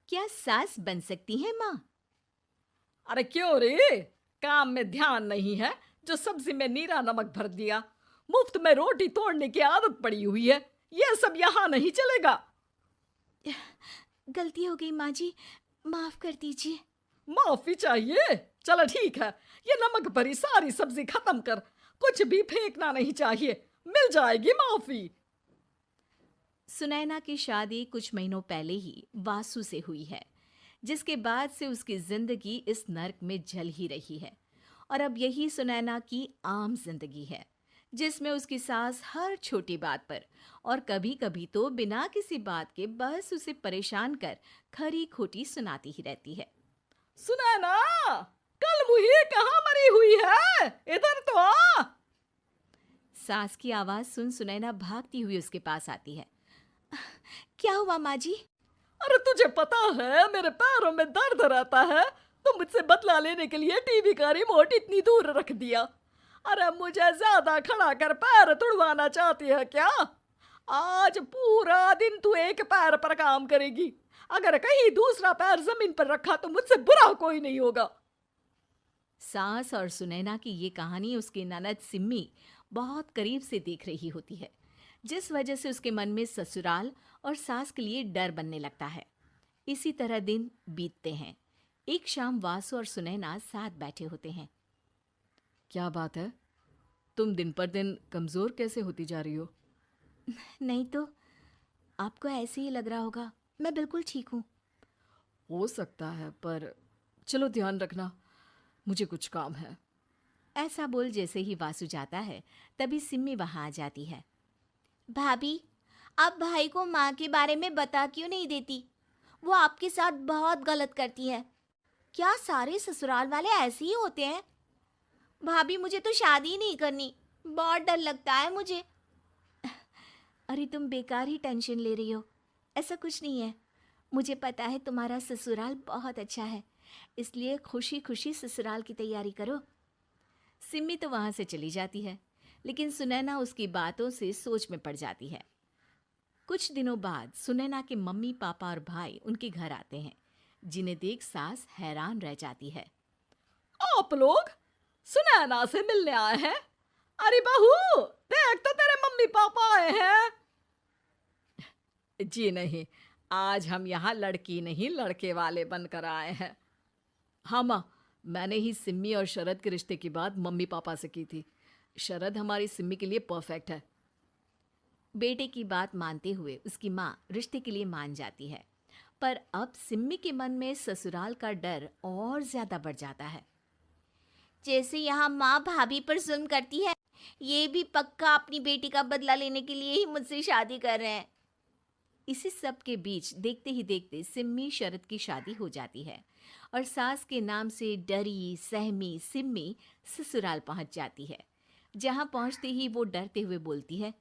क्या सास बन सकती है माँ? अरे क्यों रे? काम में ध्यान नहीं है जो सब्जी में नीरा नमक भर दिया। मुफ्त में रोटी तोड़ने की आदत पड़ी हुई है। ये सब यहाँ नहीं चलेगा। गलती हो गई माँ जी, माफ कर दीजिए। माफी चाहिए? चलो ठीक है, ये नमक भरी सारी सब्जी खत्म कर। कुछ भी फेंकना नहीं चाहिए, मिल जाएगी माफी। सुनैना की शादी कुछ महीनों पहले ही वासु से हुई है, जिसके बाद से उसकी जिंदगी इस नर्क में जल ही रही है। और अब यही सुनैना की आम जिंदगी है, जिसमें उसकी सास हर छोटी बात पर और कभी कभी तो बिना किसी बात के बस उसे परेशान कर खरी खोटी सुनाती ही रहती है। सुनैना, कल मुही कहाँ मरी हुई है? इधर तो आ। सास की आवाज सुन सुनैना भागती हुई उसके पास आती है। क्या हुआ माँ जी? अरे तुझे पता है मेरे पैरों में दर्द रहता है, तो मुझसे बदला लेने के लिए टीवी का रिमोट इतनी दूर रख दिया। अरे मुझे ज्यादा खड़ा कर पैर तुड़वाना चाहती है क्या? आज पूरा दिन तू एक पैर पर काम करेगी। अगर कहीं दूसरा पैर जमीन पर रखा तो मुझसे बुरा कोई नहीं होगा। सास और सुनैना की ये कहानी उसकी ननद सिम्मी बहुत करीब से देख रही होती है, जिस वजह से उसके मन में ससुराल और सास के लिए डर बनने लगता है। इसी तरह दिन बीतते हैं। एक शाम वासु और सुनैना साथ बैठे होते हैं। क्या बात है? तुम दिन पर दिन कमजोर कैसे होती जा रही हो? नहीं तो, आपको ऐसे ही लग रहा होगा, मैं बिल्कुल ठीक हूँ। हो सकता है, पर चलो ध्यान रखना, मुझे कुछ काम है। ऐसा बोल जैसे ही वासु जाता है, तभी सिम्मी वहां आ जाती है। भाभी, आप भाई को माँ के बारे में बता क्यों नहीं देती? वो आपके साथ बहुत गलत करती है। क्या सारे ससुराल वाले ऐसे ही होते हैं? भाभी, मुझे तो शादी ही नहीं करनी, बहुत डर लगता है मुझे। अरे तुम बेकार ही टेंशन ले रही हो, ऐसा कुछ नहीं है। मुझे पता है तुम्हारा ससुराल बहुत अच्छा है, इसलिए खुशी खुशी ससुराल की तैयारी करो। सिम्मी तो वहां से चली जाती है, लेकिन सुनैना उसकी बातों से सोच में पड़ जाती है। कुछ दिनों बाद सुनैना के मम्मी पापा और भाई उनके घर आते हैं, जिन्हें देख सास हैरान रह जाती है। आप लोग सुनैना से मिलने आए हैं? अरे बहू, देख तो तेरे मम्मी पापा आए हैं। जी नहीं, आज हम यहाँ लड़की नहीं लड़के वाले बनकर आए हैं। हाँ माँ, मैंने ही सिम्मी और शरद के रिश्ते की बात मम्मी पापा से की थी। शरद हमारी सिम्मी के लिए परफेक्ट है। बेटे की बात मानते हुए उसकी माँ रिश्ते के लिए मान जाती है, पर अब सिम्मी के मन में ससुराल का डर और ज्यादा बढ़ जाता है। जैसे यहाँ माँ भाभी पर जुल्म करती है, ये भी पक्का अपनी बेटी का बदला लेने के लिए ही मुझसे शादी कर रहे हैं। इसी सब के बीच देखते ही देखते सिम्मी शरद की शादी हो जाती है और सास के नाम से डरी सहमी सिम्मी ससुराल पहुंच जाती है। जहां पहुंचते ही वो डरते हुए बोलती है।